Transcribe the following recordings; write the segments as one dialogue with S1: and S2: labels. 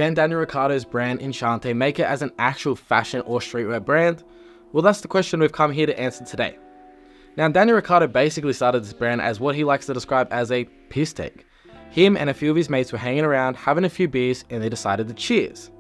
S1: Can Daniel Ricciardo's brand Enchante make it as an actual fashion or streetwear brand? Well, that's the question we've come here to answer today. Now, Daniel Ricciardo basically started this brand as what he likes to describe as a piss take. Him and a few of his mates were hanging around, having a few beers, and they decided to cheers.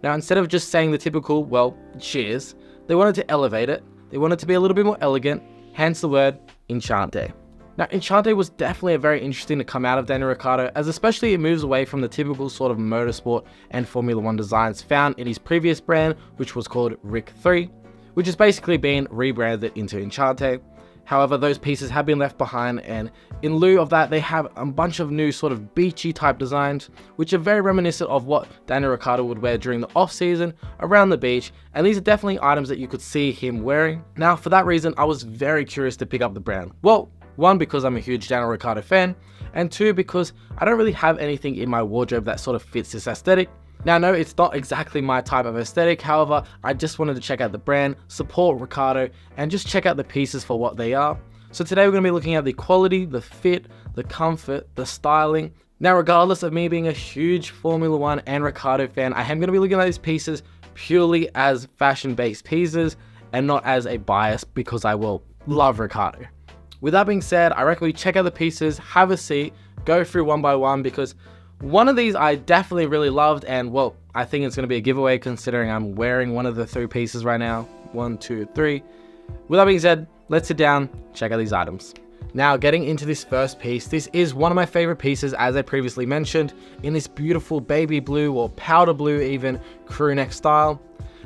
S1: Now, instead of just saying the typical, well, cheers, they wanted to elevate it. They wanted to be a little bit more elegant, hence the word Enchante. Now, Enchante was definitely a very interesting to come out of Daniel Ricciardo, as especially it moves away from the typical sort of motorsport and Formula 1 designs found in his previous brand, which was called Ric 3, which is basically being rebranded into Enchante. However, those pieces have been left behind, and in lieu of that, they have a bunch of new sort of beachy type designs, which are very reminiscent of what Daniel Ricciardo would wear during the off season around the beach, and these are definitely items that you could see him wearing. Now, for that reason, I was very curious to pick up the brand. Well, one, because I'm a huge Daniel Ricciardo fan, and two, because I don't really have anything in my wardrobe that sort of fits this aesthetic. Now, no, it's not exactly my type of aesthetic. However, I just wanted to check out the brand, support Ricciardo, and just check out the pieces for what they are. So today we're going to be looking at the quality, the fit, the comfort, the styling. Now, regardless of me being a huge Formula 1 and Ricciardo fan, I am going to be looking at these pieces purely as fashion-based pieces and not as a bias because I will love Ricciardo. With that being said, I recommend you check out the pieces, have a seat, go through one by one, because one of these I definitely really loved, and well, I think it's going to be a giveaway considering I'm wearing one of the three pieces right now. 1, 2, 3. With that being said, let's sit down, check out these items. Now, getting into this first piece, this is one of my favorite pieces, as I previously mentioned, in this beautiful baby blue or powder blue even crew neck style.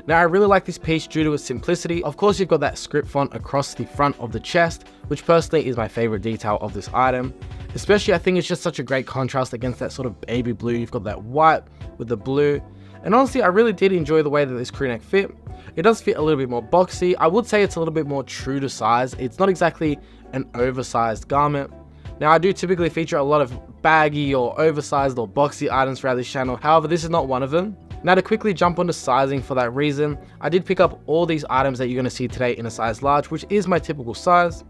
S1: Now, I really like this piece due to its simplicity. Of course, you've got that script font across the front of the chest, which personally is my favorite detail of this item. Especially, I think it's just such a great contrast against that sort of baby blue. You've got that white with the blue. And honestly, I really did enjoy the way that this crew neck fit. It does fit a little bit more boxy. I would say it's a little bit more true to size. It's not exactly an oversized garment. Now, I do typically feature a lot of baggy or oversized or boxy items throughout this channel. However, this is not one of them. Now, to quickly jump onto sizing for that reason, I did pick up all these items that you're going to see today in a size large, which is my typical size.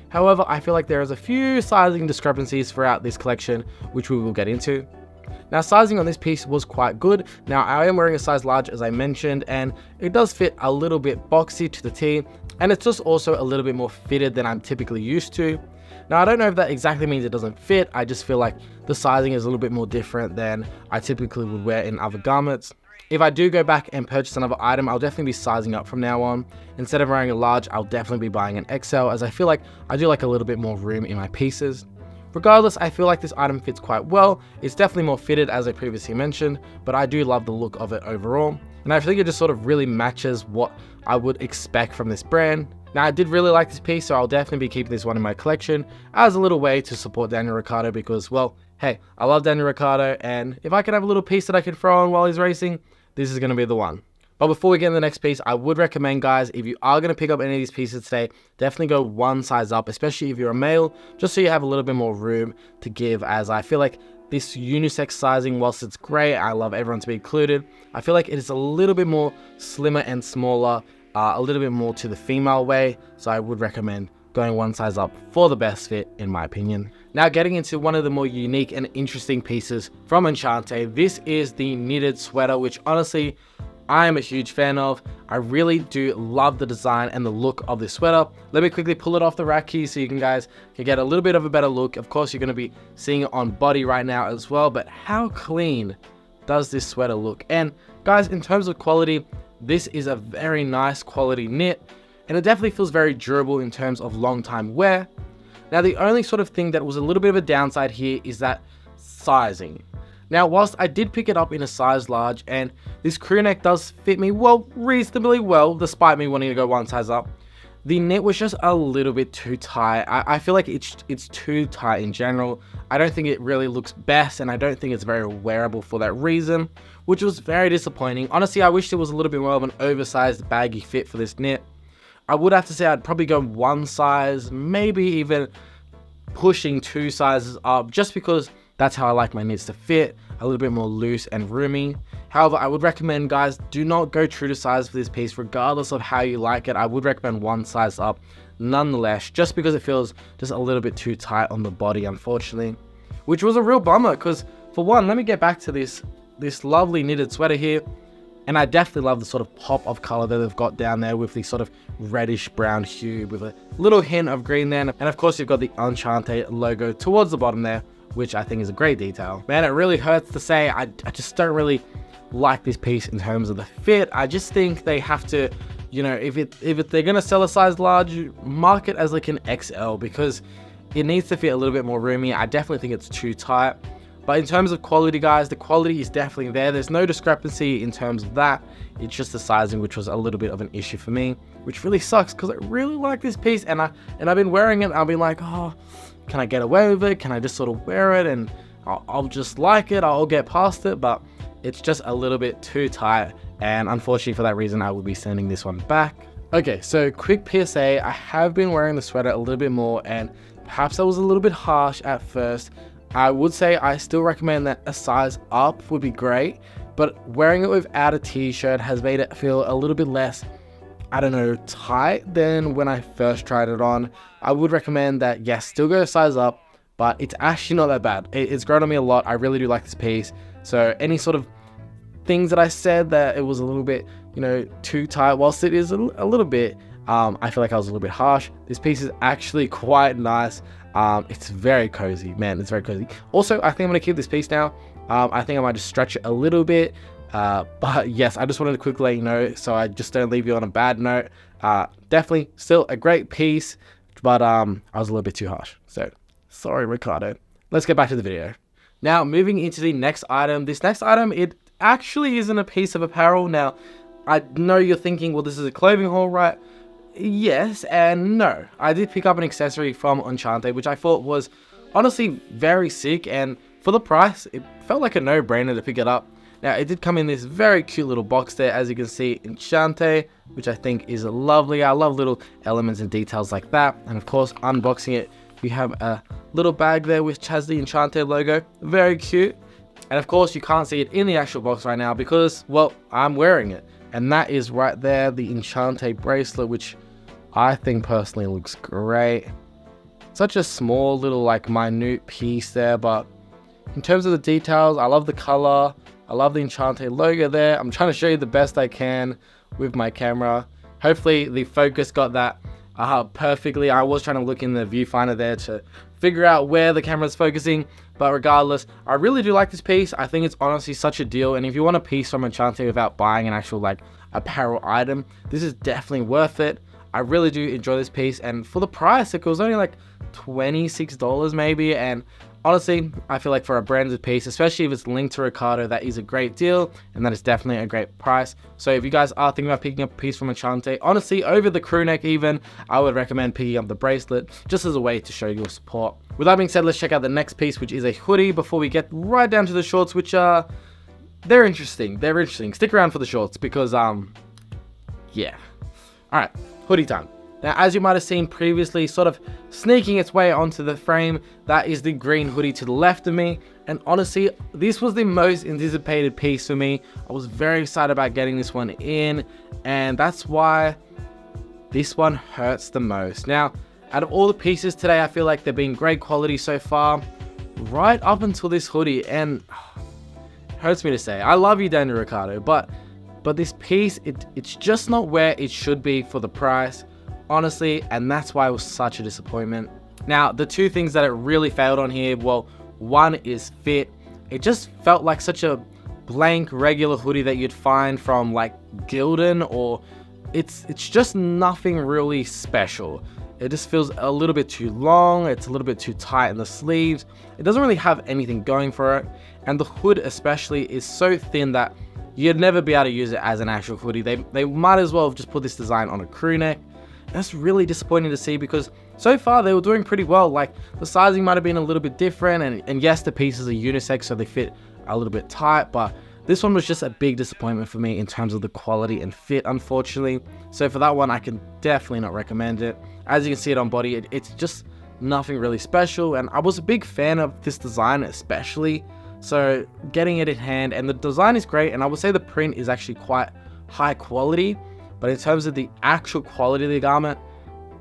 S1: However, I feel like there is a few sizing discrepancies throughout this collection, which we will get into. Now, sizing on this piece was quite good. Now, I am wearing a size large, as I mentioned, and it does fit a little bit boxy to the T, and it's just also a little bit more fitted than I'm typically used to. Now, I don't know if that exactly means it doesn't fit. I just feel like the sizing is a little bit more different than I typically would wear in other garments. If I do go back and purchase another item, I'll definitely be sizing up from now on. Instead of wearing a large, I'll definitely be buying an XL, as I feel like I do like a little bit more room in my pieces. Regardless, I feel like this item fits quite well. It's definitely more fitted, as I previously mentioned, but I do love the look of it overall. And I think it just sort of really matches what I would expect from this brand. Now, I did really like this piece, so I'll definitely be keeping this one in my collection as a little way to support Daniel Ricciardo because, well, hey, I love Daniel Ricciardo, and if I can have a little piece that I could throw on while he's racing, this is going to be the one. But before we get into the next piece, I would recommend, guys, if you are going to pick up any of these pieces today, definitely go one size up, especially if you're a male, just so you have a little bit more room to give, as I feel like this unisex sizing, whilst it's great, I love everyone to be included, I feel like it is a little bit more slimmer and smaller, a little bit more to the female way, so I would recommend going one size up for the best fit, in my opinion. Now, getting into one of the more unique and interesting pieces from Enchante, this is the knitted sweater, which honestly, I am a huge fan of. I really do love the design and the look of this sweater. Let me quickly pull it off the rack here so you guys can get a little bit of a better look. Of course, you're going to be seeing it on body right now as well, but how clean does this sweater look? And guys, in terms of quality, this is a very nice quality knit, and it definitely feels very durable in terms of long time wear. Now, the only sort of thing that was a little bit of a downside here is that sizing. Now, whilst I did pick it up in a size large, and this crew neck does fit me, well, reasonably well, despite me wanting to go one size up, the knit was just a little bit too tight. I feel like it's too tight in general. I don't think it really looks best, and I don't think it's very wearable for that reason, which was very disappointing. Honestly, I wish there was a little bit more of an oversized, baggy fit for this knit. I would have to say I'd probably go one size, maybe even pushing 2 sizes up, just because that's how I like my knits to fit, a little bit more loose and roomy. However, I would recommend, guys, do not go true to size for this piece, regardless of how you like it. I would recommend one size up nonetheless, just because it feels just a little bit too tight on the body, unfortunately. Which was a real bummer, because for one, let me get back to this this lovely knitted sweater here. And I definitely love the sort of pop of color that they've got down there with the sort of reddish brown hue with a little hint of green there. And of course, you've got the Enchante logo towards the bottom there, which I think is a great detail. Man, it really hurts to say, I just don't really like this piece in terms of the fit. I just think they have to, you know, if they're gonna sell a size large, mark it as like an XL, because it needs to fit a little bit more roomy. I definitely think it's too tight. But in terms of quality, guys, the quality is definitely there. There's no discrepancy in terms of that. It's just the sizing, which was a little bit of an issue for me, which really sucks because I really like this piece. And I've been wearing it. I'll be like, oh, can I get away with it? Can I just sort of wear it and I'll just like it? I'll get past it. But it's just a little bit too tight. And unfortunately for that reason, I will be sending this one back. Okay, so quick PSA. I have been wearing the sweater a little bit more, and perhaps I was a little bit harsh at first. I would say I still recommend that a size up would be great, but wearing it without a t-shirt has made it feel a little bit less, I don't know, tight than when I first tried it on. I would recommend that, yes, still go a size up, but it's actually not that bad. It's grown on me a lot. I really do like this piece. So any sort of things that I said that it was a little bit, you know, too tight, whilst it is a little bit, I feel like I was a little bit harsh. This piece is actually quite nice. It's very cozy, man. It's very cozy. Also, I think I'm gonna keep this piece now. I think I might just stretch it a little bit. But yes, I just wanted to quickly let you know, so I just don't leave you on a bad note. Definitely still a great piece, but I was a little bit too harsh. So sorry, Ricardo. Let's get back to the video. Now, moving into the next item. This next item, it actually isn't a piece of apparel. Now, I know you're thinking, well, this is a clothing haul, right? Yes and no. I did pick up an accessory from Enchante, which I thought was honestly very sick, and for the price, it felt like a no-brainer to pick it up. Now, it did come in this very cute little box there, as you can see, Enchante, which I think is lovely. I love little elements and details like that. And of course, unboxing it, we have a little bag there which has the Enchante logo. Very cute. And of course, you can't see it in the actual box right now because, well, I'm wearing it. And that is right there, the Enchante bracelet, which I think personally looks great. Such a small little like minute piece there, but in terms of the details, I love the color. I love the Enchante logo there. I'm trying to show you the best I can with my camera. Hopefully the focus got that perfectly. I was trying to look in the viewfinder there to figure out where the camera's focusing, but regardless, I really do like this piece. I think it's honestly such a deal, and if you want a piece from Enchante without buying an actual like apparel item, this is definitely worth it. I really do enjoy this piece, and for the price, it was only like $26 maybe, and honestly, I feel like for a branded piece, especially if it's linked to Ricardo, that is a great deal, and that is definitely a great price. So if you guys are thinking about picking up a piece from Enchante, honestly, over the crew neck even, I would recommend picking up the bracelet, just as a way to show your support. With that being said, let's check out the next piece, which is a hoodie, before we get right down to the shorts, which are, they're interesting. They're interesting. Stick around for the shorts, because, yeah. Alright, hoodie time. Now, as you might have seen previously, sort of sneaking its way onto the frame, that is the green hoodie to the left of me. And honestly, this was the most anticipated piece for me. I was very excited about getting this one in, and that's why this one hurts the most. Now, out of all the pieces today, I feel like they've been great quality so far, right up until this hoodie, and it hurts me to say. I love you, Daniel Ricciardo, but this piece, it's just not where it should be for the price, honestly, and that's why it was such a disappointment. Now, the two things that it really failed on here, well, one is fit. It just felt like such a blank regular hoodie that you'd find from like Gildan, or it's just nothing really special. It just feels a little bit too long. It's a little bit too tight in the sleeves. It doesn't really have anything going for it, and the hood especially is so thin that you'd never be able to use it as an actual hoodie. They might as well have just put this design on a crew neck. That's really disappointing to see, because so far they were doing pretty well. Like, the sizing might have been a little bit different, and yes, the pieces are unisex, so they fit a little bit tight, but this one was just a big disappointment for me in terms of the quality and fit, unfortunately. So for that one, I can definitely not recommend it. As you can see it on body, it's just nothing really special, and I was a big fan of this design especially, so getting it in hand, and the design is great, and I would say the print is actually quite high quality, but in terms of the actual quality of the garment,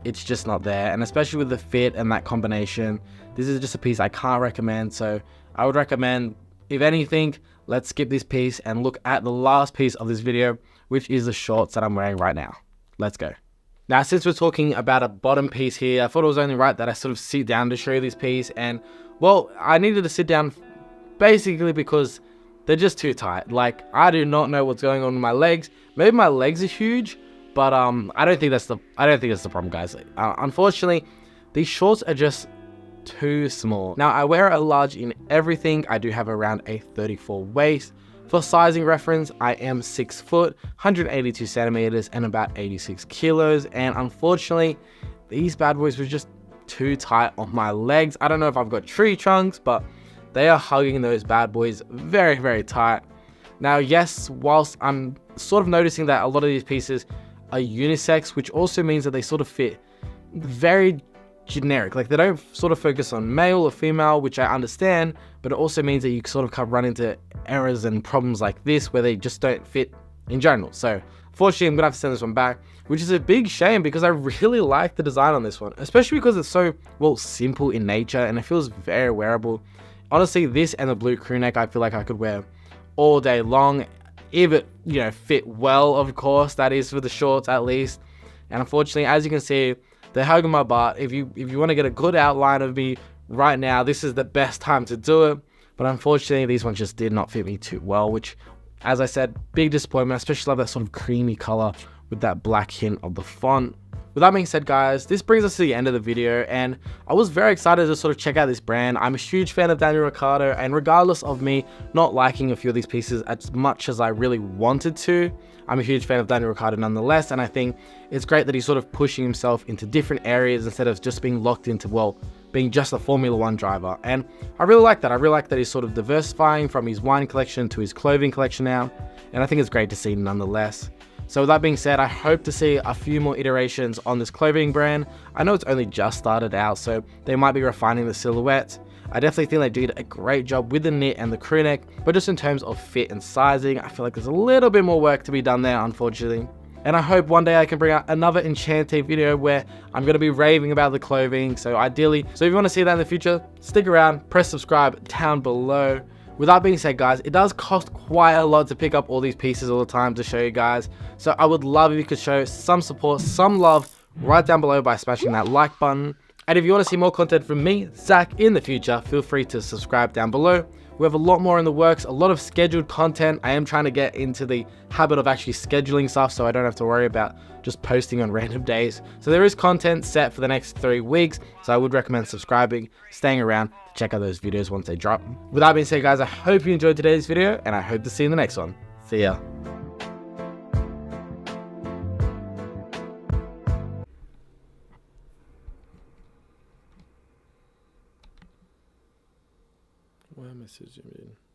S1: it's just not there. And especially with the fit and that combination, this is just a piece I can't recommend. So I would recommend, if anything, let's skip this piece and look at the last piece of this video, which is the shorts that I'm wearing right now. Let's go. Now, since we're talking about a bottom piece here, I thought it was only right that I sort of sit down to show you this piece. And, well, I needed to sit down basically because they're just too tight. Like, I do not know what's going on with my legs. Maybe my legs are huge, but I don't think that's the problem, guys. Unfortunately, these shorts are just too small. Now, I wear a large in everything. I do have around a 34 waist. For sizing reference, I am 6 foot, 182 centimeters, and about 86 kilos. And unfortunately, these bad boys were just too tight on my legs. I don't know if I've got tree trunks, but they are hugging those bad boys very, very tight. Now, yes, whilst I'm sort of noticing that a lot of these pieces are unisex, which also means that they sort of fit very generic. Like, they don't sort of focus on male or female, which I understand, but it also means that you sort of can run into errors and problems like this where they just don't fit in general. So unfortunately, I'm gonna have to send this one back, which is a big shame because I really like the design on this one, especially because it's so, well, simple in nature and it feels very wearable. Honestly, this and the blue crew neck I feel like I could wear all day long if it, you know, fit well, of course. That is for the shorts at least. And unfortunately, as you can see, they're hugging my butt. If you want to get a good outline of me right now, this is the best time to do it. But unfortunately, these ones just did not fit me too well, which, as I said, big disappointment. I especially love that sort of creamy color with that black hint of the font. With that being said, guys, this brings us to the end of the video, and I was very excited to sort of check out this brand. I'm a huge fan of Daniel Ricciardo, and regardless of me not liking a few of these pieces as much as I really wanted to, I'm a huge fan of Daniel Ricciardo nonetheless, and I think it's great that he's sort of pushing himself into different areas instead of just being locked into, well, being just a Formula One driver. And I really like that. I really like that he's sort of diversifying from his wine collection to his clothing collection now, and I think it's great to see nonetheless. So with that being said, I hope to see a few more iterations on this clothing brand. I know it's only just started out, so they might be refining the silhouette. I definitely think they did a great job with the knit and the crew neck, but just in terms of fit and sizing, I feel like there's a little bit more work to be done there, unfortunately. And I hope one day I can bring out another Enchante video where I'm going to be raving about the clothing. So if you want to see that in the future, stick around, press subscribe down below. With that being said, guys, it does cost quite a lot to pick up all these pieces all the time to show you guys. So I would love if you could show some support, some love right down below by smashing that like button. And if you want to see more content from me, Zach, in the future, feel free to subscribe down below. We have a lot more in the works, a lot of scheduled content. I am trying to get into the habit of actually scheduling stuff so I don't have to worry about just posting on random days. So there is content set for the next 3 weeks. So I would recommend subscribing, staying around to check out those videos once they drop. With that being said, guys, I hope you enjoyed today's video and I hope to see you in the next one. See ya. Why message him in?